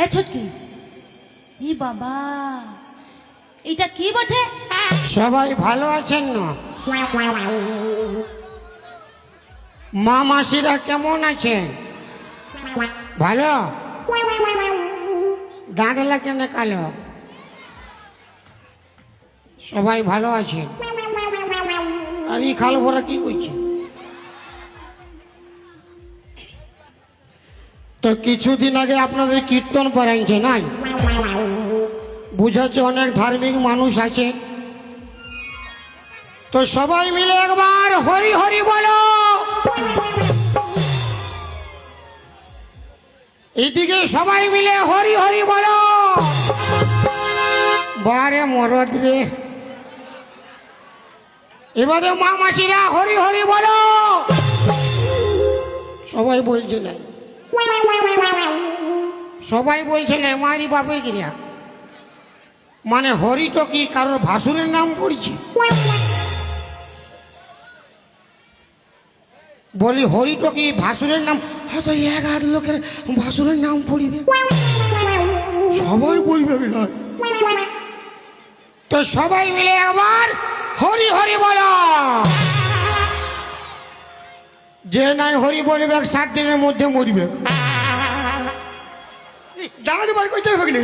এ ছুটকি, ই বাবা, এটা কি বটে? সবাই ভালো আছেন না? মা মাসিরা কেমন আছেন? ভালো? দাঁত কেন কালো? সবাই ভালো আছেন? আর এই খাল ভরা কি করছে? তো কিছুদিন আগে আপনাদের কীর্তন পড়াইছে নাই? বুঝাচ্ছে অনেক ধার্মিক মানুষ আছে। তো সবাই মিলে একবার হরি হরি বলো। এইদিকে সবাই মিলে হরি হরি বলো। বারে মরদ রে, এবারে মা মাসিরা হরি হরি বলো। সবাই বলছে না, সবাই বলছে না, মারি বাপের ক্রিয়া। মানে হরি তো কি কারোর ভাসুরের নাম পড়ছে? বলি হরি তো কি ভাসুরের নাম? হয়তো এক হাত লোকের ভাসুরের নাম পড়িবে, সবাই বলবে না। তো সবাই মিলে একবার হরি হরি বলো। যে নাই হরি বলবে 7 দিনের মধ্যে মরিবে। দাঁত বার করতে হবে না,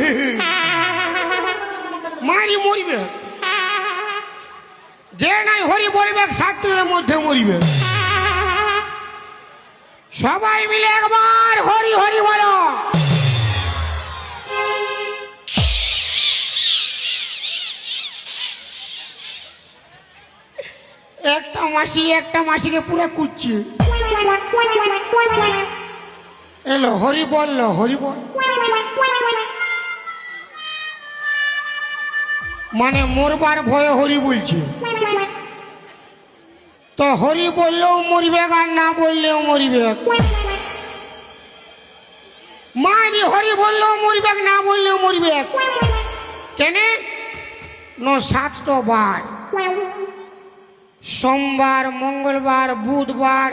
মারি মরিবে। যে নাই হরি বলবে 7 দিনের মধ্যে মরিবে। সবাই মিলে একবার হরি হরি বলো। একটা মাসিকে পুরো কুচ্ছি এলো, হরি বললো, হরি বল মানে মরবার ভয়ে হরি বলছে। তো হরি বললেও মরিবে আর না বললেও মরিবে। মারি হরি বললেও মরিবে না বললেও মরিবে। কেন? 7টা বার, সোমবার, মঙ্গলবার, বুধবার,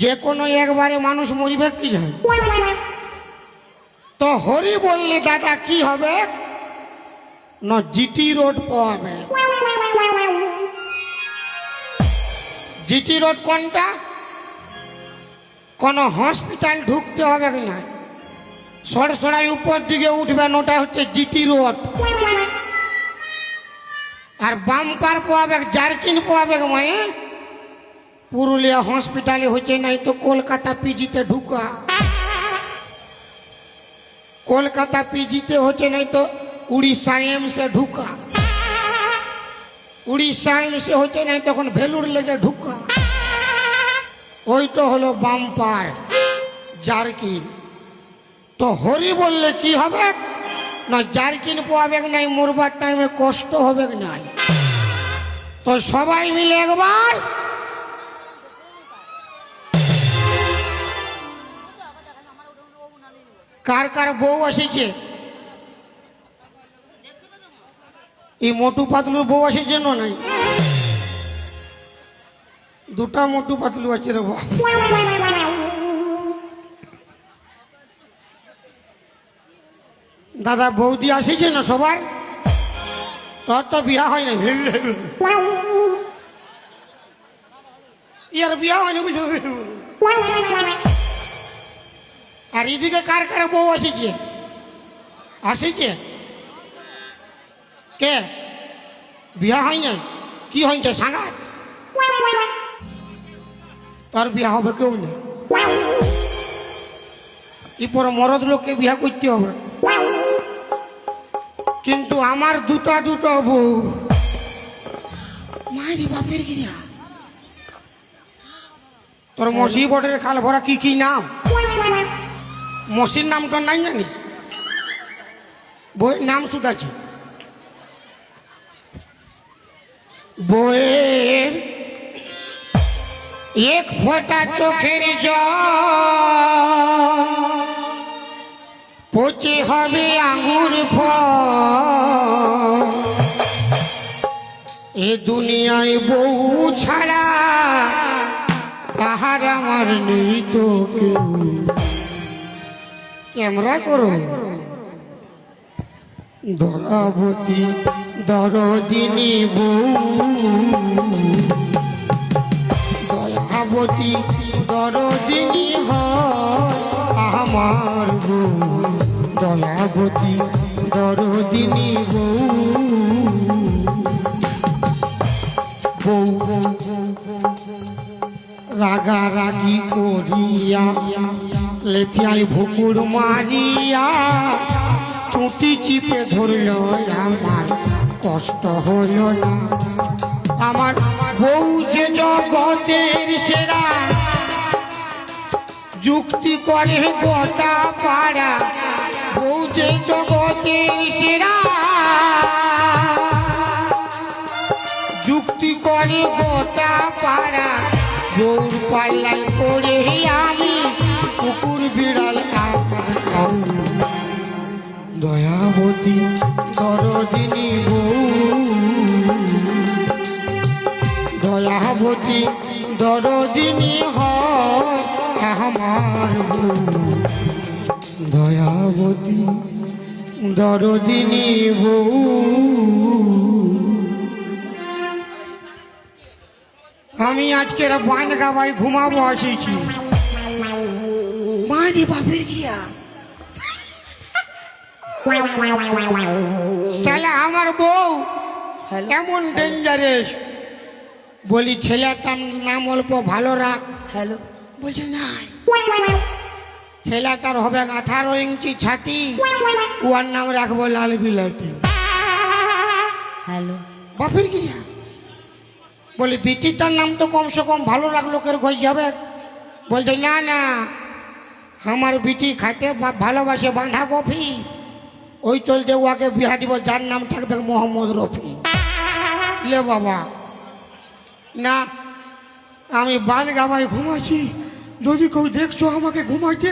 যে কোনো একবারে মানুষ মরিবে কি না? তো হরি বললে দাদা কি হবে? জিটি রোড পাবে। জিটি রোড কোনটা? কোন হসপিটাল ঢুকতে হবে না, সরসরাই উপর দিকে উঠবেন, ওটা হচ্ছে জিটি রোড। আর বাম্পার পাবে, জার্কিন পাবে মানে পুরুলিয়া হসপিটালে হচ্ছে, নাই তো কলকাতা পিজিতে ঢুকা। কলকাতা পিজিতে হচ্ছে, নাই তো উড়িষ্যা এমসে ঢুকা। উড়িষ্যা এমসে হচ্ছে, নাই তখন ভেলুর লেগে ঢুকা। ওই তো হলো বাম্পার, জার্কিন। তো হরি বললে কি হবে? না জার্কিন পাবে নাই, মরবার টাইমে কষ্ট হবে নাই। তো সবাই মিলে একবার কার কার বউ আসেছে? এই মোটু পাতলুর বউ আসেছে না? নাই, দুটা মোটু পাতলু আছে রে বাবা। দাদা বৌদি আসেছে না সবার? তোর তো বিয়া হয় না, ইয়ার বিয়া হয় না বুঝলো। আর এদিকে কার কার বউ আসেছে? আসেছে কে? বিয়া হয় না? কি হয়েছে সাঙ্গাত? তোর বিয়া হবে কেউ না, এরপর মরদ লোককে বিয়া করতে হবে। কিন্তু আমার দুটা বউ, মায়ের বাপের গিয়া। তোর মসি বটের খাল ভরা কি কি নাম? মসির নামটা নাই জানিস? বইয়ের নাম শুধাছি। বইয়ের এক ফোঁটা চোখের জল পচে হবে আঙুর ফল। এ দুনিয়ায় বউ ছাড়া আহার আমার নেই তো কেউ। ক্যামেরা করো। দয়াবতী দরদিনী বউ, দয়াবতী দরদিনী হয় আমার বউ, দয়াবতী দরদিনী বউ। বউ রাগারাগি করিয়া লেঠিয়ায় ভুকুর মারিয়া চুটি চিপে ধরল, আমার কষ্ট হল না। আমার বউ যে জগতের সেরা, যুক্তি করে গোটা পাড়া, বউ যে জগতের সেরা, যুক্তি করে গোটা পাড়া। বউর পাল্লায় পড়ে আমি কুকুর বিড়াল আমার খাও। দয়াবতী দরদিনী বউ, দয়াবতী দরদিনী হয় আমার বউ, দয়াবতী দরদিনী বউ। আমি আজকের বান গাবাই ঘুমাবো আসিছি। মারি বাপের গিয়া শালা আমার বউ এমন ডেঞ্জারেস। বলি ছেলেটার নাম অল্প ভালো রাখ। হ্যালো, বলছে না, ছেলেটার হবে 18 ইঞ্চি ছাতি, ওর নাম রাখবো লাল বিলাতি। হ্যালো, বাপের গিয়া বলি বিটিটার নাম তো কমসে কম ভালো রাখ, লোকের ঘর যাবে। বলছে না না, আমার বিটি খাইতে ভালোবাসে বাঁধাকপি, ওই চলতে ওকে বিয়া দিব, যার নাম থাকবে মোহাম্মদ রফি। লে বাবা না, আমি বান গামায় ঘুমাচ্ছি, যদি কেউ দেখছো আমাকে ঘুমাইতে,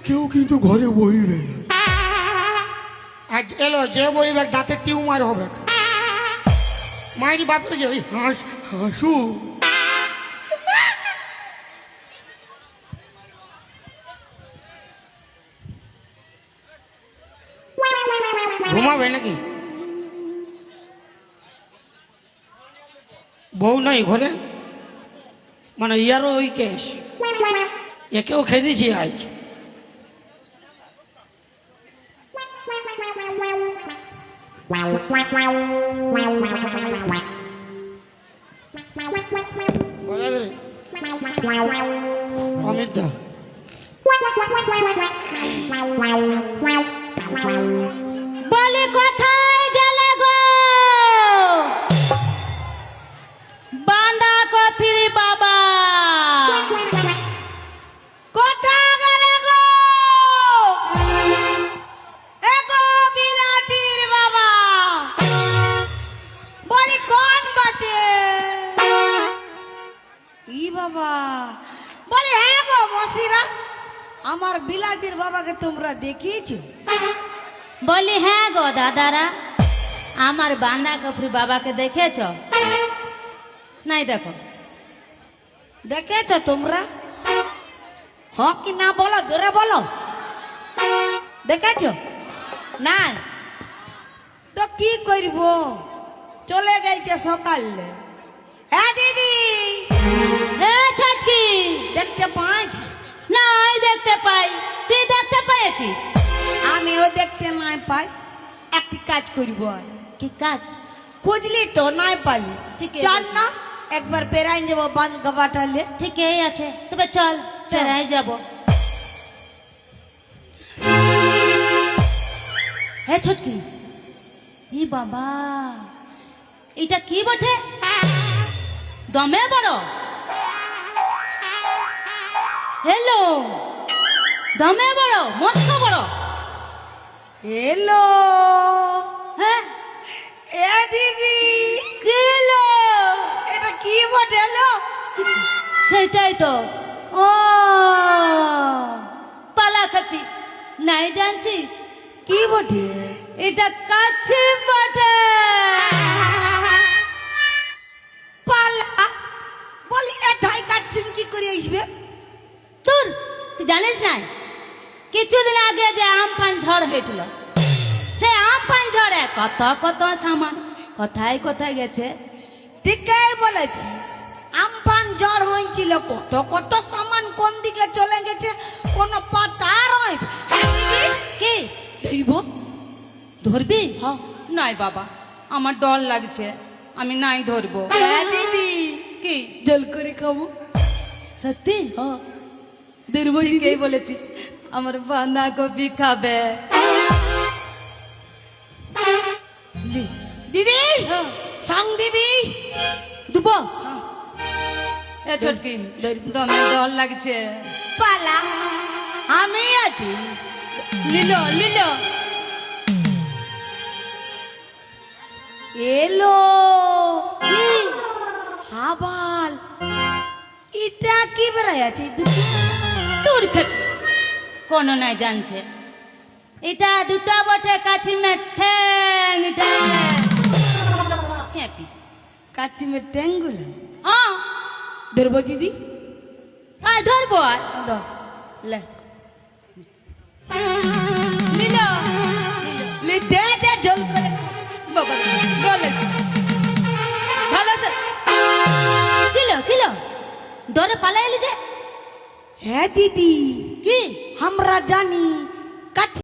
কেউ কিন্তু ঘরে বলবে না। আজ এলো যে বলবে দাঁতের টিউমার হবে। মায়ের বাপের যে হাসু ঘুমাবে নাকি? বউ নাই ঘরে, মানে ইয়ারও ওই কেস, একেও খেয়েছি আজ। অমিত দা বলে কোথায় গেলে গো বাঁধা কফির বাবা, কোথায় গেলে গো এগো বিলাটির বাবা, বলি কোন বটে? ই বাবা, বলি হ্যাঁ গো মসিরা, আমার বিলাটির বাবাকে তোমরা দেখিয়েছো? বলি হ্যাঁ গো দাদারা, আমার বাঁধা কফির বাবাকে দেখেছ? নাই দেখো, দেখেছ তোমরা? হ কি না বলো, জোরে বলো। দেখেছ? নাই তো কি করব, চলে গেছে সকালে। হ্যাঁ দিদি, হ্যাঁ ছটকি, দেখতে পাইছিস? নাই দেখতে পাই, তুই দেখতে পেয়েছিস? আমিও দেখতে নাই পাই। একটি কাজ করব। কি কাজ? খুঁজলি তো নাই পালি, ঠিক চল না একবার বেড়াই যাবো বান গাবাটালে। ঠিকই আছে, তবে চল বেড়াই যাব। হ্যাঁ ছটকি, ই বাবা, এটা কি বটে? দমে বড়। হ্যালো, দমে বড়, মস্ত বড়। হ্যালো, হ্যাঁ এ দিদি, কি হলো? এটা কি বটে? হলো সেটাই তো। ও পালা খাপি, নাই জানছিস কি বটে? এটা কাছে বটে। পালা বলি এটাই কাচ্ছিম কি করে আসবে? চুর, তুই জানিস না কিছুদিন আগে যে আমফান ঝড় হয়েছিল, সে আমফান ঝড়ে কত কত সামান কোথায় কোথায় গেছে? ঠিকই বলেছিস, আমফান জ্বর হয়েছিল, কত কত সামান কোন দিকে চলে গেছে কোনো পাতা রয়েছে। হ্যাঁ দিদি, কি ধরবো? ধরবি? হ্যাঁ। নাই বাবা, আমার ডর লাগছে, আমি নাই ধরবো। হ্যাঁ দিদি, কি জল করে খাবো। সত্যি? হ্যাঁ, ধরবো দিদি। ঠিকই বলেছিস, আমার বাঁধাকপি খাবে। দিদি হ্যাঁ। সং দিবি, দুবো এ ছোটকি, ধরবো। দমে ডর লাগছে। পালা, আমি আছি। লিলো লিলো, এলো কি হাবাল, এটা কি বেড়াই আছে দুটো? তোর খেপি কোনো নাই জানছে, এটা দুটা বটে কাছি মে ঠ্যাং ঠ্যাং। খেপি কাছি মে টেঙ্গুল হ্যাঁ, ধরবো দিদি। আয় ধরবো, আয় ধর, লে লিলো। লে দে দে জল করে। বাবা বলেছি ভালো আছে। কিলো কিলো দরে পালাই এলি যে? হ্যাঁ দিদি, কি আমরা জানি কাছি